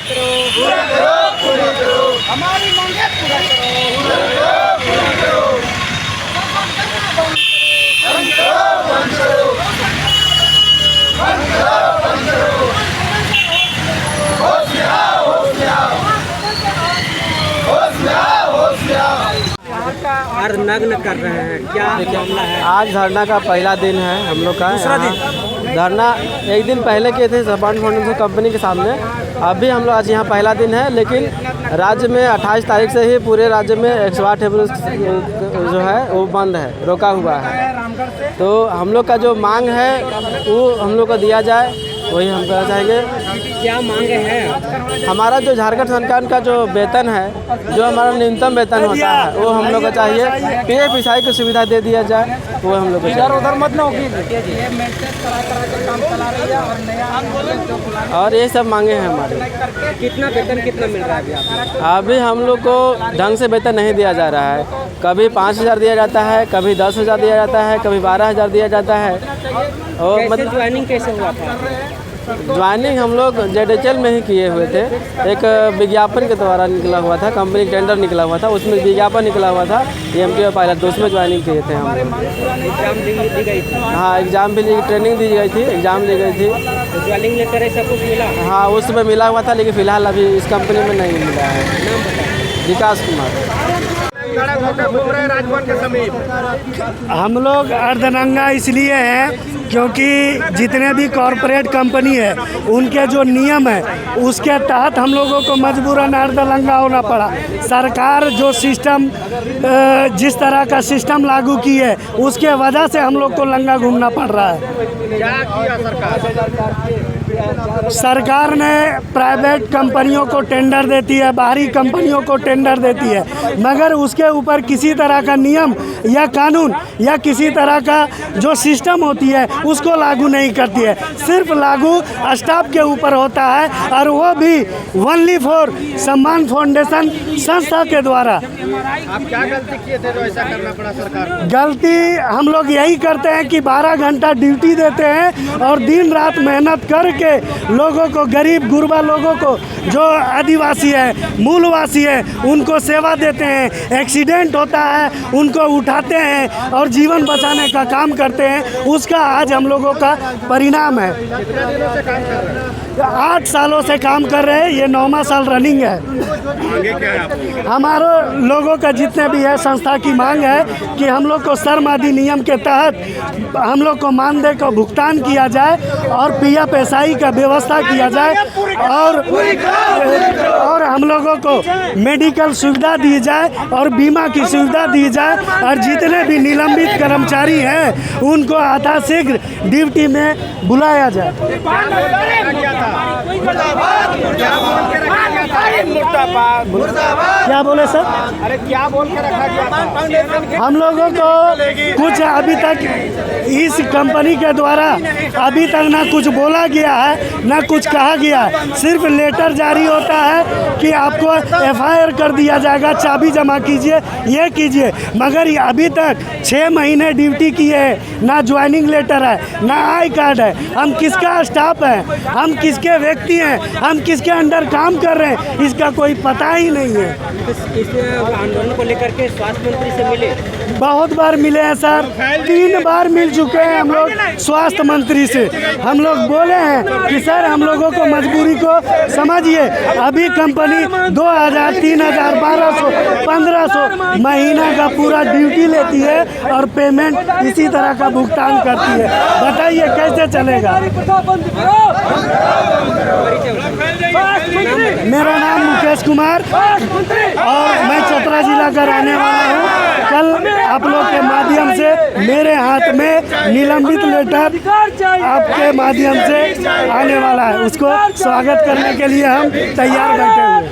करो, पूरा करो, हमारी मांगे पूरा करो, और नग्न कर रहे हैं, क्या मामला है? आज धरना का पहला दिन है हम लोग का। दूसरा दिन धरना एक दिन पहले किए थे जापान फाउंडेशन कंपनी के सामने। अभी हम लोग आज यहाँ पहला दिन है, लेकिन राज्य में 28 तारीख से ही पूरे राज्य में 108 एम्बुलेंस जो है वो बंद है, रोका हुआ है। तो हम लोग का जो मांग है वो हम लोग को दिया जाए, वही हम कहना चाहेंगे। क्या मांग है? हमारा जो झारखंड सरकार का जो वेतन है, जो हमारा न्यूनतम वेतन होता है, वो हम लोग को चाहिए। PF ईसाई की सुविधा दे दिया जाए, वो हम लोग को चाहिए। उधर मत ना होगी, और ये सब मांगे हैं हमारे। कितना वेतन कितना मिल रहा है अभी आपको? अभी हम लोग को ढंग से वेतन नहीं दिया जा रहा है। कभी 5,000 दिया जाता है, कभी 10,000 दिया जाता है, कभी 12,000 दिया जाता है। और मतलब ज्वाइनिंग कैसे हुआ था? ज्वाइनिंग हम लोग JDHL में ही किए हुए थे। एक विज्ञापन के द्वारा निकला हुआ था, कंपनी टेंडर निकला हुआ था, उसमें विज्ञापन निकला हुआ था MTO पायलट, तो उसमें ज्वाइनिंग किए थे हम लोग। एग्जाम दी गई थी? हाँ, एग्ज़ाम भी ली, ट्रेनिंग दी गई थी, एग्ज़ाम ली गई थी। तो ज्वाइनिंग लेटर ऐसा कुछ मिला? हाँ, उसमें मिला हुआ था, लेकिन फ़िलहाल अभी इस कंपनी में नहीं मिला है। नाम बताइए। विकास कुमार। घूम रहे राजभवन के समीप। हम लोग अर्धनंगा इसलिए हैं क्योंकि जितने भी कॉरपोरेट कंपनी है उनके जो नियम है उसके तहत हम लोगों को मजबूरन अर्धनंगा होना पड़ा। सरकार जो सिस्टम जिस तरह का सिस्टम लागू की है उसके वजह से हम लोग को नंगा घूमना पड़ रहा है। क्या किया सरकार? सरकार ने प्राइवेट कंपनियों को टेंडर देती है, बाहरी कंपनियों को टेंडर देती है, मगर उसके ऊपर किसी तरह का नियम या कानून या किसी तरह का जो सिस्टम होती है उसको लागू नहीं करती है। सिर्फ लागू स्टाफ के ऊपर होता है, और वो भी ओनली फॉर सम्मान फाउंडेशन संस्था के द्वारा। आप क्या गलती किए थे जो ऐसा करना पड़ा सरकार को? गलती हम लोग यही करते हैं कि 12 घंटा ड्यूटी देते हैं और दिन रात मेहनत करके लोगों को, गरीब गुरबा लोगों को, जो आदिवासी है, मूलवासी है, उनको सेवा देते हैं। एक्सीडेंट होता है उनको उठाते हैं और जीवन बचाने का काम करते हैं। उसका आज हम लोगों का परिणाम है। कितने दिनों से काम कर रहे हैं? 8 सालों से काम कर रहे हैं, ये 9वां साल रनिंग है। आगे क्या है आपकी? हमारे लोगों का जितने भी है संस्था की मांग है कि हम लोग को श्रम अधिनियम के तहत हम लोग को मानदेय का भुगतान किया जाए और PF ईसाई का व्यवस्था किया जाए, और हम लोगों को मेडिकल सुविधा दी जाए और बीमा की सुविधा दी जाए, और जितने भी निलंबित कर्मचारी हैं उनको यथाशीघ्र ड्यूटी में बुलाया जाए। क्या बोले सर? अरे क्या बोल के रखा गया? हम लोगों को कुछ अभी तक इस कंपनी के द्वारा अभी तक ना कुछ बोला गया है ना कुछ कहा गया है। सिर्फ लेटर जारी होता है कि आपको FIR कर दिया जाएगा, चाबी जमा कीजिए, ये कीजिए, मगर ये अभी तक 6 महीने ड्यूटी किए हैं, ना ज्वाइनिंग लेटर है, ना आई कार्ड है। हम किसका स्टाफ है, हम किसके व्यक्ति हैं, हम किसके अंडर काम कर रहे हैं, इसका कोई पता ही नहीं है। इस आंदोलन को लेकर के स्वास्थ्य मंत्री से मिले? बहुत बार मिले हैं सर, 3 बार मिल चुके हैं हम लोग स्वास्थ्य मंत्री से। हम लोग बोले हैं कि सर हम लोगों को मजबूरी को समझिए। अभी कंपनी 2,000, 3,000, 1,200, 1,500 महीना का पूरा ड्यूटी लेती है और पेमेंट इसी तरह का भुगतान करती है। बताइए कैसे चलेगा? मेरा नाम मुकेश कुमार और मैं चतरा जिला का रहने वाला हूँ। कल आप लोग के माध्यम से मेरे हाथ में निलंबित लेटर आपके माध्यम से आने वाला है, उसको स्वागत करने के लिए हम तैयार बैठे हुए।